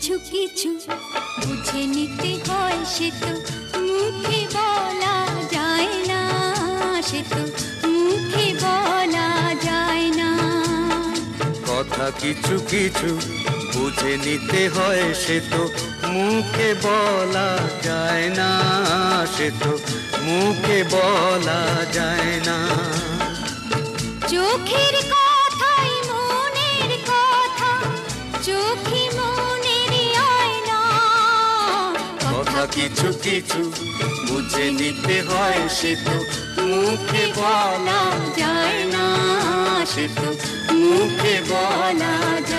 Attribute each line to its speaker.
Speaker 1: কিছু কিছু বুঝে নিতে হয়, সে তো মুখে বলা যায় না, সে তো মুখে বলা যায় না।
Speaker 2: কথা কিছু কিছু বুঝে নিতে হয়, সে তো মুখে বলা যায় না, সে তো মুখে বলা যায় না।
Speaker 1: চোখের কথাই মনের কথা, চোখে মনের আয়না।
Speaker 2: কথা কিছু কিছু বুঝে নিতে হয়, সে তো মুখে বলা যায় না, সে তো মুখে বলা যায় না।